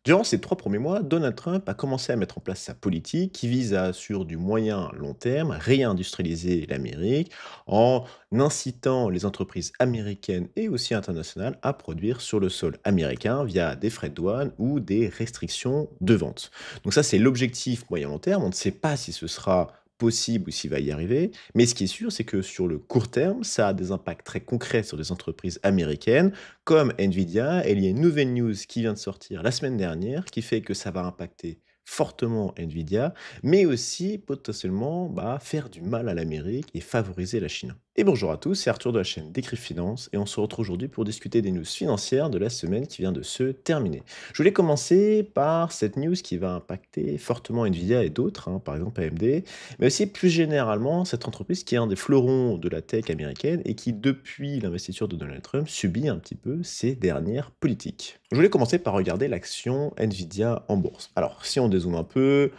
Durant ces 3 premiers mois, Donald Trump a commencé à mettre en place sa politique qui vise à, sur du moyen long terme, réindustrialiser l'Amérique en incitant les entreprises américaines et aussi internationales à produire sur le sol américain via des frais de douane ou des restrictions de vente. Donc ça, c'est l'objectif moyen long terme. On ne sait pas si ce sera possible ou s'il va y arriver, mais ce qui est sûr, c'est que sur le court terme, ça a des impacts très concrets sur les entreprises américaines comme Nvidia. Et il y a une nouvelle news qui vient de sortir la semaine dernière qui fait que ça va impacter fortement Nvidia, mais aussi potentiellement faire du mal à l'Amérique et favoriser la Chine. Et bonjour à tous, c'est Arthur de la chaîne Décrypte Finance et on se retrouve aujourd'hui pour discuter des news financières de la semaine qui vient de se terminer. Je voulais commencer par cette news qui va impacter fortement Nvidia et d'autres, par exemple AMD, mais aussi plus généralement cette entreprise qui est un des fleurons de la tech américaine et qui, depuis l'investiture de Donald Trump, subit un petit peu ses dernières politiques. Je voulais commencer par regarder l'action Nvidia en bourse. Alors, si on dézoome un peu,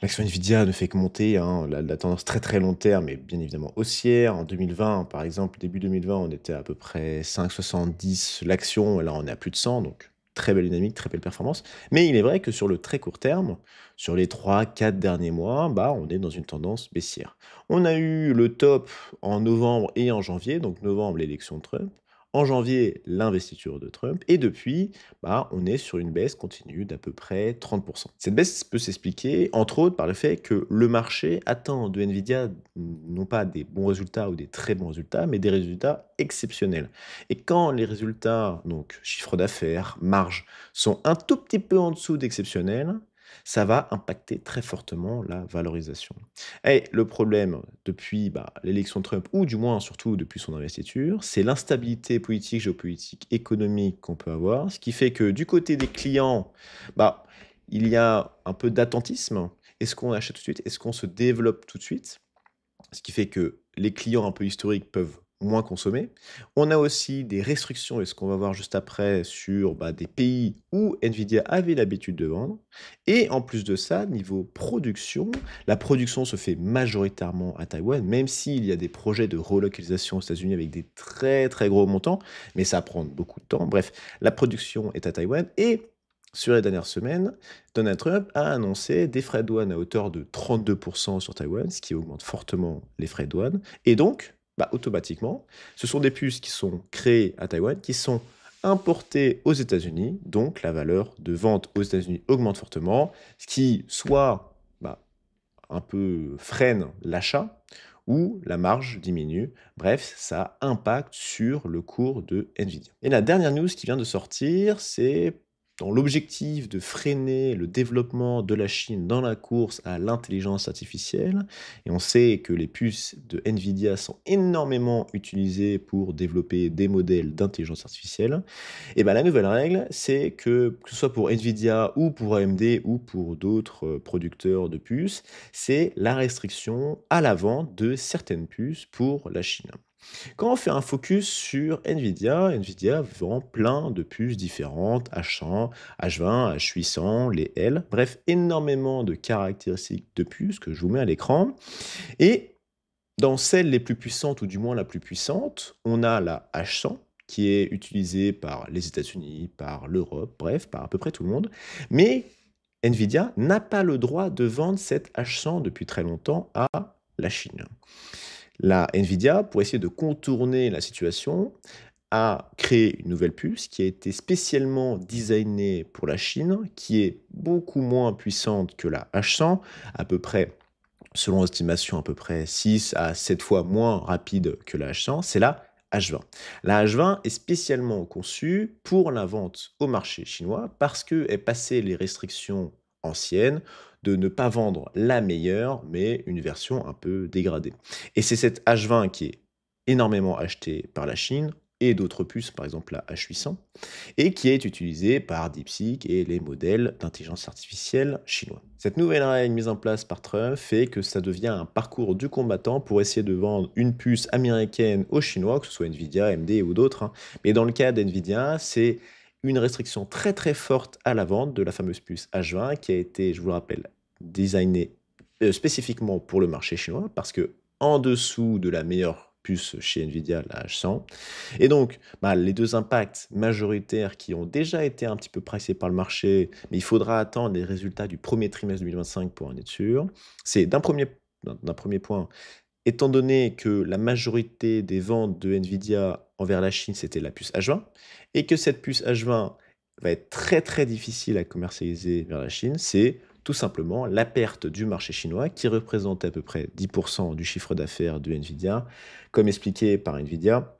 l'action Nvidia ne fait que monter, la tendance très très long terme est bien évidemment haussière. En 2020, par exemple, début 2020, on était à peu près 5,70 l'action, là on est à plus de 100, donc très belle dynamique, très belle performance. Mais il est vrai que sur le très court terme, sur les 3, 4 derniers mois, on est dans une tendance baissière. On a eu le top en novembre et en janvier, donc novembre l'élection de Trump, en janvier l'investiture de Trump, et depuis, on est sur une baisse continue d'à peu près 30%. Cette baisse peut s'expliquer, entre autres, par le fait que le marché attend de Nvidia non pas des bons résultats ou des très bons résultats, mais des résultats exceptionnels. Et quand les résultats, donc chiffre d'affaires, marge, sont un tout petit peu en dessous d'exceptionnels, ça va impacter très fortement la valorisation. Et le problème depuis l'élection de Trump, ou du moins surtout depuis son investiture, c'est l'instabilité politique, géopolitique, économique qu'on peut avoir, ce qui fait que du côté des clients, bah, il y a un peu d'attentisme. Est-ce qu'on achète tout de suite? Est-ce qu'on se développe tout de suite? Ce qui fait que les clients un peu historiques peuvent moins consommer. On a aussi des restrictions, et ce qu'on va voir juste après, sur des pays où Nvidia avait l'habitude de vendre. Et en plus de ça, niveau production, la production se fait majoritairement à Taïwan, même s'il y a des projets de relocalisation aux États-Unis avec des très très gros montants, mais ça prend beaucoup de temps. Bref, la production est à Taïwan et sur les dernières semaines, Donald Trump a annoncé des frais de douane à hauteur de 32% sur Taïwan, ce qui augmente fortement les frais de douane. Et donc, automatiquement, ce sont des puces qui sont créées à Taïwan, qui sont importées aux États-Unis. Donc, la valeur de vente aux États-Unis augmente fortement, ce qui soit un peu freine l'achat ou la marge diminue. Bref, ça impacte sur le cours de Nvidia. Et la dernière news qui vient de sortir, c'est dans l'objectif de freiner le développement de la Chine dans la course à l'intelligence artificielle. Et on sait que les puces de Nvidia sont énormément utilisées pour développer des modèles d'intelligence artificielle. Et la nouvelle règle, c'est que ce soit pour Nvidia ou pour AMD ou pour d'autres producteurs de puces, c'est la restriction à la vente de certaines puces pour la Chine. Quand on fait un focus sur Nvidia, Nvidia vend plein de puces différentes, H100, H20, H800, les L, bref, énormément de caractéristiques de puces que je vous mets à l'écran. Et dans celles les plus puissantes, ou du moins la plus puissante, on a la H100, qui est utilisée par les États-Unis, par l'Europe, bref, par à peu près tout le monde. Mais Nvidia n'a pas le droit de vendre cette H100 depuis très longtemps à la Chine. La Nvidia, pour essayer de contourner la situation, a créé une nouvelle puce qui a été spécialement designée pour la Chine, qui est beaucoup moins puissante que la H100, à peu près, selon estimation, à peu près 6 à 7 fois moins rapide que la H100, c'est la H20. La H20 est spécialement conçue pour la vente au marché chinois parce qu'elle passait les restrictions anciennes de ne pas vendre la meilleure, mais une version un peu dégradée. Et c'est cette H20 qui est énormément achetée par la Chine et d'autres puces, par exemple la H800, et qui est utilisé par DeepSeek et les modèles d'intelligence artificielle chinois. Cette nouvelle règle mise en place par Trump fait que ça devient un parcours du combattant pour essayer de vendre une puce américaine aux Chinois, que ce soit Nvidia, AMD ou d'autres. Mais dans le cas d'Nvidia, c'est une restriction très très forte à la vente de la fameuse puce H20 qui a été, je vous le rappelle, designée spécifiquement pour le marché chinois parce que en dessous de la meilleure puce chez Nvidia, la H100. Et donc, les 2 impacts majoritaires qui ont déjà été un petit peu pricés par le marché, mais il faudra attendre les résultats du premier trimestre 2025 pour en être sûr. C'est d'un 1er point, étant donné que la majorité des ventes de Nvidia envers la Chine, c'était la puce H20 et que cette puce H20 va être très, très difficile à commercialiser vers la Chine, c'est tout simplement la perte du marché chinois qui représente à peu près 10 du chiffre d'affaires de Nvidia. Comme expliqué par Nvidia,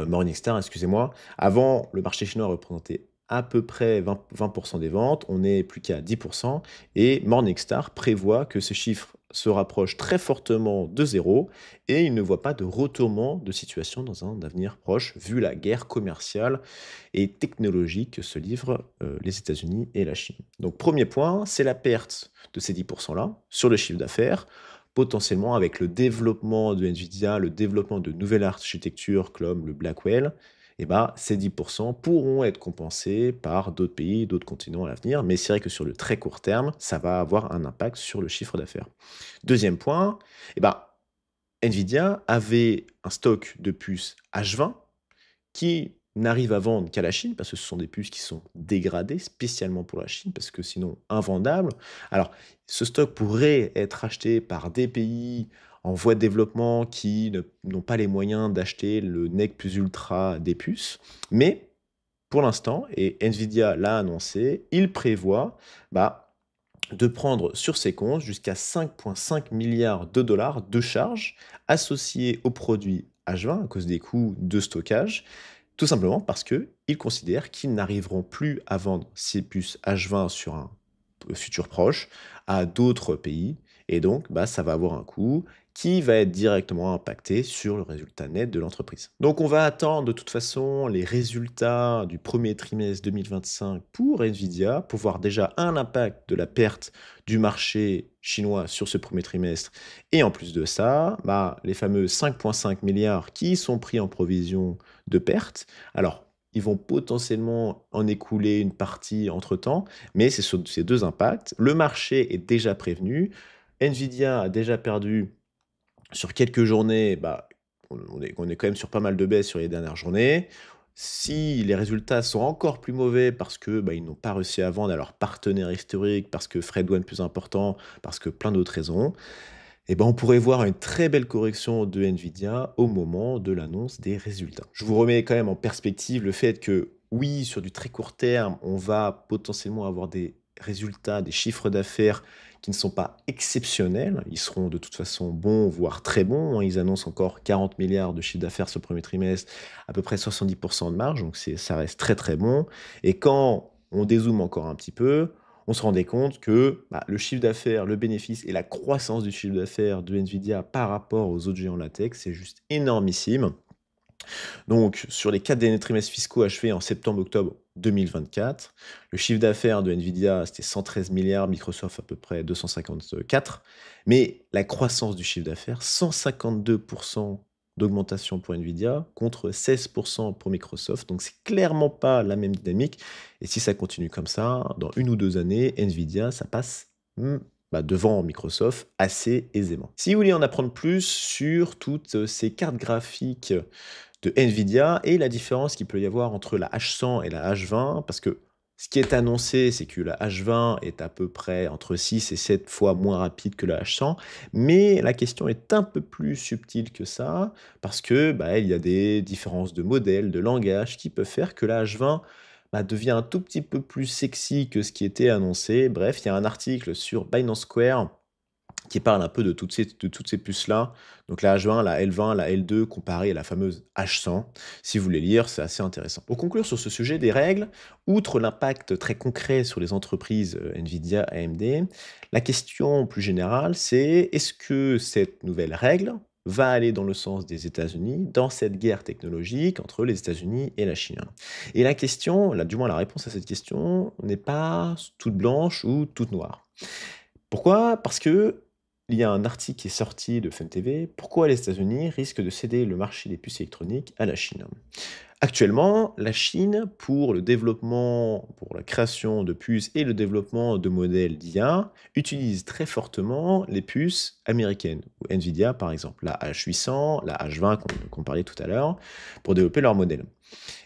Morningstar, excusez-moi. Avant, le marché chinois représentait à peu près 20 des ventes. On n'est plus qu'à 10 et Morningstar prévoit que ce chiffre se rapproche très fortement de zéro et il ne voit pas de retournement de situation dans un avenir proche, vu la guerre commerciale et technologique que se livrent, les États-Unis et la Chine. Donc premier point, c'est la perte de ces 10 là sur le chiffre d'affaires. Potentiellement avec le développement de Nvidia, le développement de nouvelles architectures comme le Blackwell, ces 10 pourront être compensés par d'autres pays, d'autres continents à l'avenir. Mais c'est vrai que sur le très court terme, ça va avoir un impact sur le chiffre d'affaires. Deuxième point, eh ben, Nvidia avait un stock de puces H20 qui n'arrive à vendre qu'à la Chine, parce que ce sont des puces qui sont dégradées spécialement pour la Chine, parce que sinon invendables. Alors, ce stock pourrait être acheté par des pays en voie de développement qui n'ont pas les moyens d'acheter le nec plus ultra des puces, mais pour l'instant, et Nvidia l'a annoncé, il prévoit de prendre sur ses comptes jusqu'à 5,5 milliards de dollars de charges associées aux produits H20 à cause des coûts de stockage, tout simplement parce qu'ils considèrent qu'ils n'arriveront plus à vendre ces puces H20 sur un futur proche à d'autres pays. Et donc, ça va avoir un coût qui va être directement impacté sur le résultat net de l'entreprise. Donc, on va attendre de toute façon les résultats du premier trimestre 2025 pour Nvidia pour voir déjà un impact de la perte du marché chinois sur ce premier trimestre. Et en plus de ça, les fameux 5,5 milliards qui sont pris en provision de perte. Alors, ils vont potentiellement en écouler une partie entre-temps, mais c'est sur ces 2 impacts. Le marché est déjà prévenu. Nvidia a déjà perdu sur quelques journées, on est quand même sur pas mal de baisses sur les dernières journées. Si les résultats sont encore plus mauvais parce que, ils n'ont pas réussi à vendre à leurs partenaires historiques, parce que frais de douane plus importants, parce que plein d'autres raisons, on pourrait voir une très belle correction de Nvidia au moment de l'annonce des résultats. Je vous remets quand même en perspective le fait que, oui, sur du très court terme, on va potentiellement avoir des résultats, des chiffres d'affaires qui ne sont pas exceptionnels. Ils seront de toute façon bons, voire très bons, hein. Ils annoncent encore 40 milliards de chiffre d'affaires ce premier trimestre, à peu près 70 de marge, donc ça reste très très bon. Et quand on dézoome encore un petit peu, on se rendait compte que le chiffre d'affaires, le bénéfice et la croissance du chiffre d'affaires de Nvidia par rapport aux autres géants de la tech, c'est juste énormissime. Donc, sur les 4 derniers trimestres fiscaux achevés en septembre-octobre 2024, le chiffre d'affaires de Nvidia, c'était 113 milliards, Microsoft à peu près 254. Mais la croissance du chiffre d'affaires, 152% d'augmentation pour Nvidia contre 16% pour Microsoft. Donc, c'est clairement pas la même dynamique. Et si ça continue comme ça, dans 1 ou 2 années, Nvidia, ça passe devant Microsoft assez aisément. Si vous voulez en apprendre plus sur toutes ces cartes graphiques de Nvidia et la différence qu'il peut y avoir entre la H100 et la H20, parce que ce qui est annoncé, c'est que la H20 est à peu près entre 6 et 7 fois moins rapide que la H100, mais la question est un peu plus subtile que ça, parce que il y a des différences de modèle, de langage, qui peuvent faire que la H20 devient un tout petit peu plus sexy que ce qui était annoncé. Bref, il y a un article sur Binance Square qui parle un peu de toutes ces puces-là. Donc la H20, la L20, la L2 comparée à la fameuse H100. Si vous voulez lire, c'est assez intéressant. Pour conclure sur ce sujet des règles, outre l'impact très concret sur les entreprises Nvidia, AMD, la question plus générale, c'est est-ce que cette nouvelle règle va aller dans le sens des États-Unis dans cette guerre technologique entre les États-Unis et la Chine? Et la question, là, du moins la réponse à cette question, n'est pas toute blanche ou toute noire. Pourquoi? Parce que Il y a un article qui est sorti de Fun TV. Pourquoi les États-Unis risquent de céder le marché des puces électroniques à la Chine? Actuellement, la Chine, pour le développement, pour la création de puces et le développement de modèles d'IA, utilise très fortement les puces américaines, ou Nvidia par exemple, la H800, la H20 qu'on parlait tout à l'heure, pour développer leurs modèles.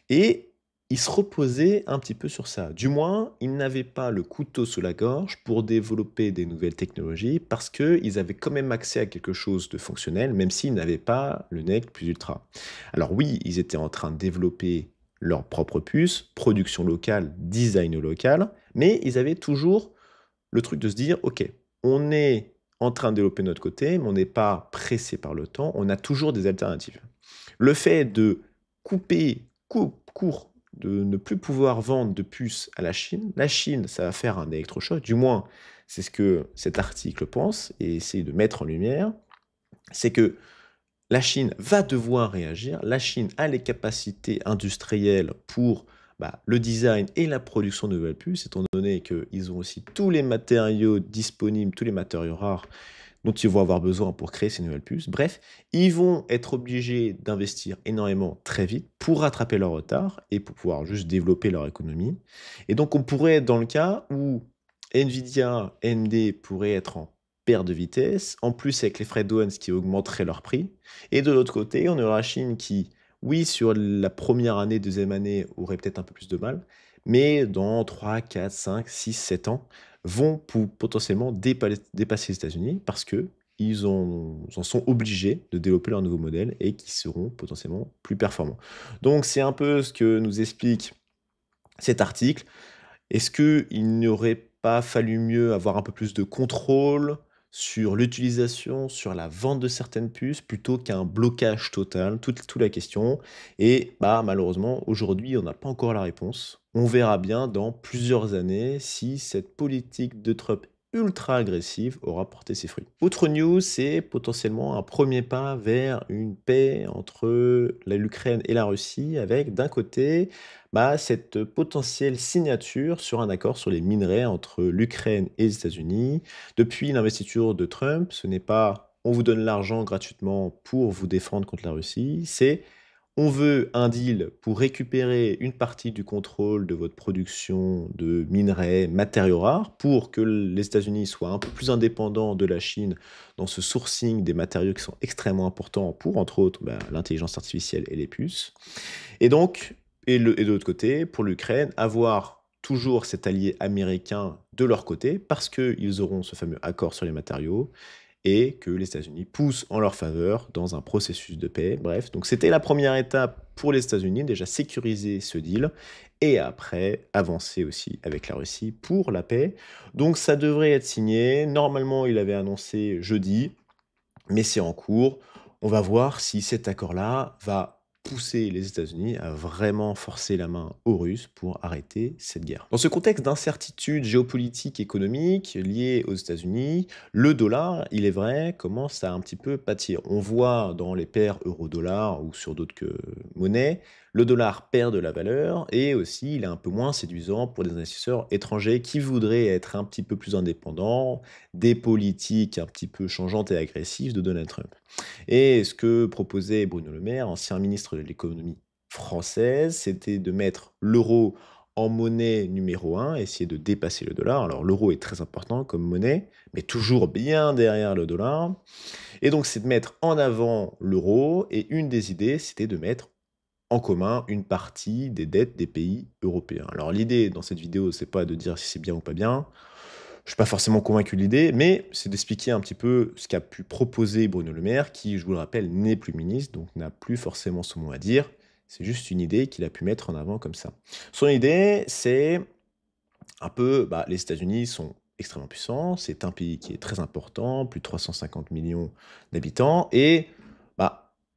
Et ils se reposaient un petit peu sur ça. Du moins, ils n'avaient pas le couteau sous la gorge pour développer des nouvelles technologies parce qu'ils avaient quand même accès à quelque chose de fonctionnel, même s'ils n'avaient pas le nec plus ultra. Alors oui, ils étaient en train de développer leur propre puce, production locale, design local, mais ils avaient toujours le truc de se dire: «OK, on est en train de développer de notre côté, mais on n'est pas pressé par le temps, on a toujours des alternatives». Le fait de couper court, de ne plus pouvoir vendre de puces à la Chine, ça va faire un électrochoc, du moins, c'est ce que cet article pense et essaie de mettre en lumière, c'est que la Chine va devoir réagir. La Chine a les capacités industrielles pour, le design et la production de nouvelles puces, étant donné qu'ils ont aussi tous les matériaux disponibles, tous les matériaux rares dont ils vont avoir besoin pour créer ces nouvelles puces. Bref, ils vont être obligés d'investir énormément très vite pour rattraper leur retard et pour pouvoir juste développer leur économie. Et donc, on pourrait être dans le cas où Nvidia, AMD pourraient être en perte de vitesse, en plus avec les frais de douane, ce qui augmenterait leur prix. Et de l'autre côté, on aura la Chine qui, oui, sur la première année, deuxième année, aurait peut-être un peu plus de mal, mais dans 3, 4, 5, 6, 7 ans, vont potentiellement dépasser les États-Unis parce que ils en sont obligés de développer leur nouveau modèle et qui seront potentiellement plus performants. Donc c'est un peu ce que nous explique cet article. Est-ce qu'il n'aurait pas fallu mieux avoir un peu plus de contrôle sur l'utilisation, sur la vente de certaines puces, plutôt qu'un blocage total? Toute la question. Et malheureusement, aujourd'hui, on n'a pas encore la réponse. On verra bien dans plusieurs années si cette politique de Trump ultra agressive aura porté ses fruits. Autre news, c'est potentiellement un premier pas vers une paix entre l'Ukraine et la Russie, avec d'un côté cette potentielle signature sur un accord sur les minerais entre l'Ukraine et les États-Unis. Depuis l'investiture de Trump, ce n'est pas on vous donne l'argent gratuitement pour vous défendre contre la Russie, c'est on veut un deal pour récupérer une partie du contrôle de votre production de minerais, matériaux rares, pour que les États-Unis soient un peu plus indépendants de la Chine dans ce sourcing des matériaux qui sont extrêmement importants pour, entre autres, l'intelligence artificielle et les puces. Et donc, et de l'autre côté, pour l'Ukraine, avoir toujours cet allié américain de leur côté, parce qu'ils auront ce fameux accord sur les matériaux, et que les États-Unis poussent en leur faveur dans un processus de paix. Bref, donc c'était la première étape pour les États-Unis, déjà sécuriser ce deal, et après avancer aussi avec la Russie pour la paix. Donc ça devrait être signé. Normalement, il avait annoncé jeudi, mais c'est en cours. On va voir si cet accord-là va pousser les États-Unis à vraiment forcer la main aux Russes pour arrêter cette guerre. Dans ce contexte d'incertitude géopolitique économique liée aux États-Unis, le dollar, il est vrai, commence à un petit peu pâtir. On voit dans les paires euro-dollar ou sur d'autres monnaies, le dollar perd de la valeur et aussi il est un peu moins séduisant pour des investisseurs étrangers qui voudraient être un petit peu plus indépendants des politiques un petit peu changeantes et agressives de Donald Trump. Et ce que proposait Bruno Le Maire, ancien ministre de l'économie française, c'était de mettre l'euro en monnaie numéro un, essayer de dépasser le dollar. Alors l'euro est très important comme monnaie, mais toujours bien derrière le dollar. Et donc c'est de mettre en avant l'euro, et une des idées, c'était de mettre en commun une partie des dettes des pays européens. Alors l'idée dans cette vidéo, c'est pas de dire si c'est bien ou pas bien. Je suis pas forcément convaincu de l'idée, mais c'est d'expliquer un petit peu ce qu'a pu proposer Bruno Le Maire, qui, je vous le rappelle, n'est plus ministre, donc n'a plus forcément son mot à dire. C'est juste une idée qu'il a pu mettre en avant comme ça. Son idée, c'est un peu, les États-Unis sont extrêmement puissants, c'est un pays qui est très important, plus de 350 millions d'habitants, et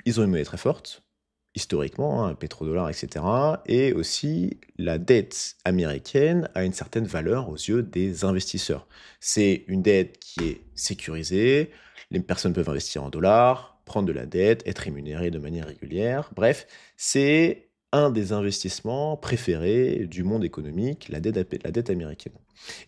ils ont une monnaie très forte, historiquement, hein, pétrodollar, etc. Et aussi, la dette américaine a une certaine valeur aux yeux des investisseurs. C'est une dette qui est sécurisée, les personnes peuvent investir en dollars, prendre de la dette, être rémunérées de manière régulière. Bref, c'est un des investissements préférés du monde économique, la dette américaine.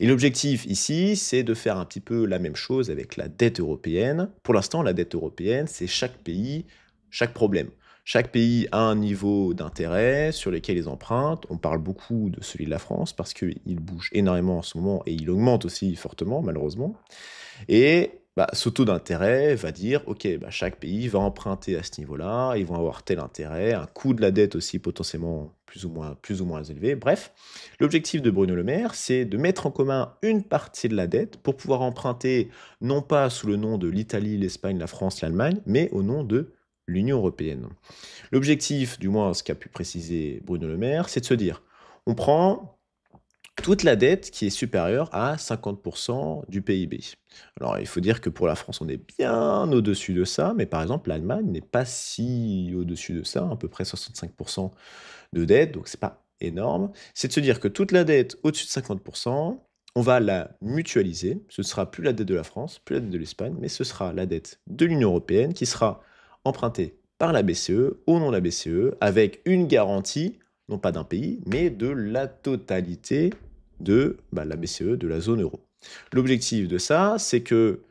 Et l'objectif ici, c'est de faire un petit peu la même chose avec la dette européenne. Pour l'instant, la dette européenne, c'est chaque pays, chaque problème. Chaque pays a un niveau d'intérêt sur lequel ils empruntent. On parle beaucoup de celui de la France parce qu'il bouge énormément en ce moment et il augmente aussi fortement, malheureusement. Et bah, ce taux d'intérêt va dire, OK, bah, chaque pays va emprunter à ce niveau-là, ils vont avoir tel intérêt, un coût de la dette aussi potentiellement plus ou moins élevé. Bref, l'objectif de Bruno Le Maire, c'est de mettre en commun une partie de la dette pour pouvoir emprunter non pas sous le nom de l'Italie, l'Espagne, la France, l'Allemagne, mais au nom de l'Union européenne. L'objectif, du moins ce qu'a pu préciser Bruno Le Maire, c'est de se dire, on prend toute la dette qui est supérieure à 50 du PIB. Alors, il faut dire que pour la France, on est bien au-dessus de ça, mais par exemple, l'Allemagne n'est pas si au-dessus de ça, à peu près 65 de dette, donc c'est pas énorme. C'est de se dire que toute la dette au-dessus de 50 on va la mutualiser. Ce ne sera plus la dette de la France, plus la dette de l'Espagne, mais ce sera la dette de l'Union européenne qui sera empruntée par la BCE, au nom de la BCE, avec une garantie, non pas d'un pays, mais de la totalité de la BCE, de la zone euro. L'objectif de ça, c'est que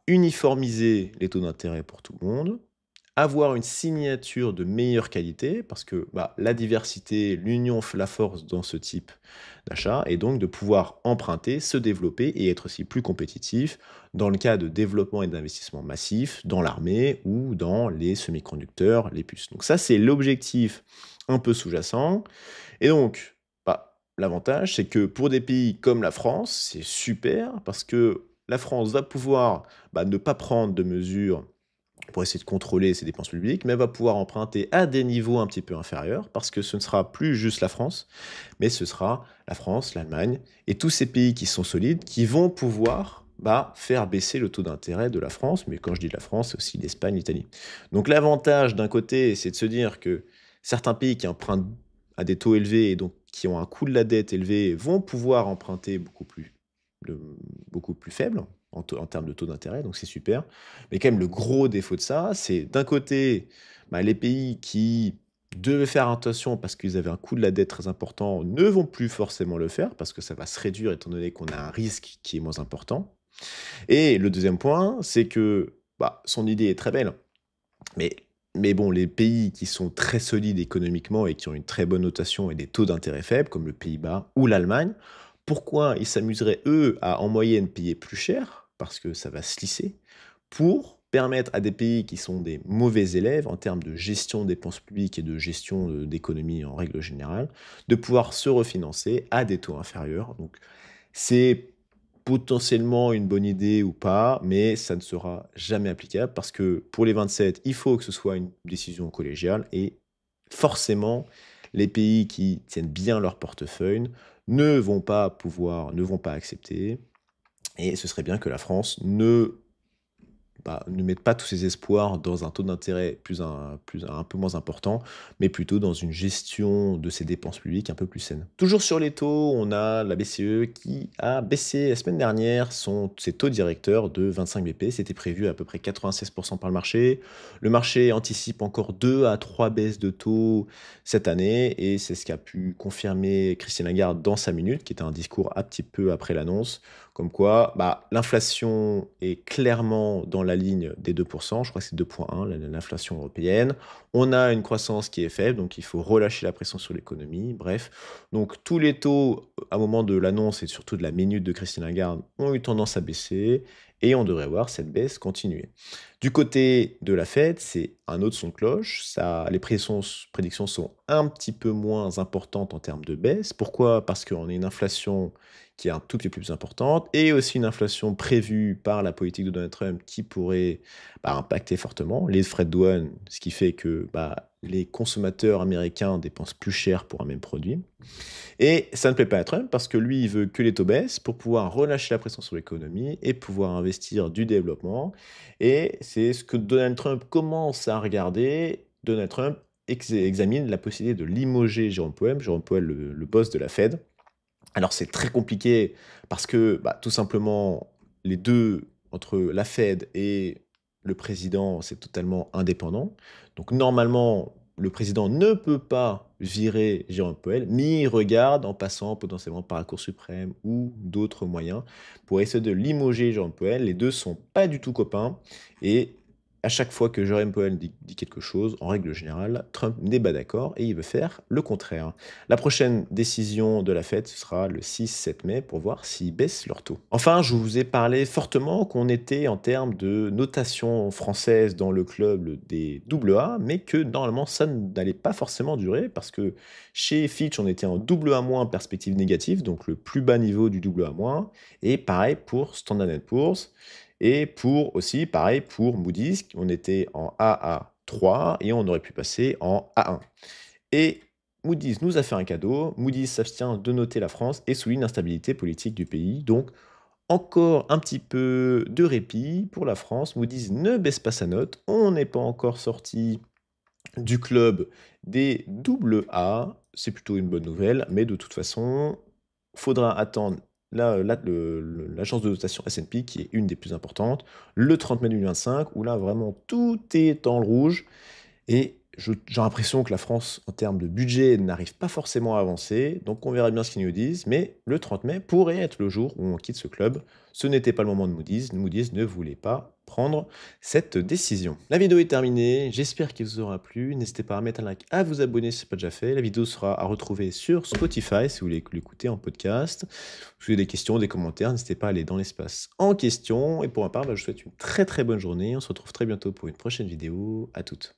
uniformiser les taux d'intérêt pour tout le monde, avoir une signature de meilleure qualité, parce que la diversité, l'union fait la force dans ce type d'achat, et donc de pouvoir emprunter, se développer et être aussi plus compétitif dans le cas de développement et d'investissement massif dans l'armée ou dans les semi-conducteurs, les puces. Donc ça, c'est l'objectif un peu sous-jacent. Et donc, l'avantage, c'est que pour des pays comme la France, c'est super parce que la France va pouvoir ne pas prendre de mesures pour essayer de contrôler ses dépenses publiques, mais elle va pouvoir emprunter à des niveaux un petit peu inférieurs parce que ce ne sera plus juste la France, mais ce sera la France, l'Allemagne et tous ces pays qui sont solides qui vont pouvoir faire baisser le taux d'intérêt de la France. Mais quand je dis la France, c'est aussi l'Espagne, l'Italie. Donc l'avantage d'un côté, c'est de se dire que certains pays qui empruntent à des taux élevés et donc qui ont un coût de la dette élevé vont pouvoir emprunter de- beaucoup plus faible en termes de taux d'intérêt, donc c'est super. Mais quand même, le gros défaut de ça, c'est d'un côté, les pays qui devaient faire attention parce qu'ils avaient un coût de la dette très important ne vont plus forcément le faire parce que ça va se réduire étant donné qu'on a un risque qui est moins important. Et le deuxième point, c'est que son idée est très belle, mais, mais bon, les pays qui sont très solides économiquement et qui ont une très bonne notation et des taux d'intérêt faibles, comme le Pays-Bas ou l'Allemagne, pourquoi ils s'amuseraient, eux, à en moyenne payer plus cher, parce que ça va se lisser, pour permettre à des pays qui sont des mauvais élèves en termes de gestion des dépenses publiques et de gestion d'économie en règle générale, de pouvoir se refinancer à des taux inférieurs. Donc c'est potentiellement une bonne idée ou pas, mais ça ne sera jamais applicable parce que pour les 27, il faut que ce soit une décision collégiale et forcément, les pays qui tiennent bien leur portefeuille ne vont pas accepter et ce serait bien que la France ne mettent pas tous ses espoirs dans un taux d'intérêt un peu moins important, mais plutôt dans une gestion de ses dépenses publiques un peu plus saine. Toujours sur les taux, on a la BCE qui a baissé la semaine dernière ses taux directeurs de 25 BP. C'était prévu à peu près 96 par le marché. Le marché anticipe encore 2 à 3 baisses de taux cette année et c'est ce qu'a pu confirmer Christine Lagarde dans sa minute, qui était un discours un petit peu après l'annonce, comme quoi, l'inflation est clairement dans la ligne des 2%, je crois que c'est 2,1 l'inflation européenne. On a une croissance qui est faible, donc il faut relâcher la pression sur l'économie. Bref, donc tous les taux, à moment de l'annonce et surtout de la minute de Christine Lagarde, ont eu tendance à baisser et on devrait voir cette baisse continuer. Du côté de la Fed, c'est un autre son de cloche. Les prédictions sont un petit peu moins importantes en termes de baisse. Pourquoi? Parce qu'on a une inflation qui est un tout petit peu plus importante, et aussi une inflation prévue par la politique de Donald Trump qui pourrait impacter fortement les frais de douane, ce qui fait que les consommateurs américains dépensent plus cher pour un même produit. Et ça ne plaît pas à Trump parce que lui, il veut que les taux baissent pour pouvoir relâcher la pression sur l'économie et pouvoir investir du développement. Et c'est ce que Donald Trump commence à regarder. Donald Trump examine la possibilité de limoger Jérôme Powell, le boss de la Fed. Alors c'est très compliqué parce que, tout simplement, les 2 entre la Fed et le président, c'est totalement indépendant. Donc normalement, le président ne peut pas virer Jérôme Powell, mais ils regardent en passant potentiellement par la Cour suprême ou d'autres moyens pour essayer de limoger Jérôme Powell. Les 2 sont pas du tout copains et à chaque fois que Jérôme Powell dit quelque chose, en règle générale, Trump n'est pas d'accord et il veut faire le contraire. La prochaine décision de la Fed, ce sera le 6-7 mai pour voir s'ils baissent leur taux. Enfin, je vous ai parlé fortement qu'on était en termes de notation française dans le club des double A, mais que normalement ça n'allait pas forcément durer parce que chez Fitch, on était en double A- perspective négative, donc le plus bas niveau du double A-, et pareil pour Standard Poor's. Et pour aussi, pareil pour Moody's, on était en AA3 et on aurait pu passer en A1. Et Moody's nous a fait un cadeau. Moody's s'abstient de noter la France et souligne l'instabilité politique du pays. Donc, encore un petit peu de répit pour la France. Moody's ne baisse pas sa note. On n'est pas encore sorti du club des double A. C'est plutôt une bonne nouvelle, mais de toute façon, faudra attendre l'agence de notation S&P, qui est une des plus importantes, le 30 mai 2025, où là, vraiment, tout est dans le rouge. Et j'ai l'impression que la France, en termes de budget, n'arrive pas forcément à avancer. Donc on verra bien ce qu'ils nous disent. Mais le 30 mai pourrait être le jour où on quitte ce club. Ce n'était pas le moment de Moody's. Moody's ne voulait pas prendre cette décision. La vidéo est terminée. J'espère qu'elle vous aura plu. N'hésitez pas à mettre un like, à vous abonner si ce n'est pas déjà fait. La vidéo sera à retrouver sur Spotify si vous voulez l'écouter en podcast. Si vous avez des questions, des commentaires, n'hésitez pas à aller dans l'espace en question. Et pour ma part, je vous souhaite une très très bonne journée. On se retrouve très bientôt pour une prochaine vidéo. À toutes.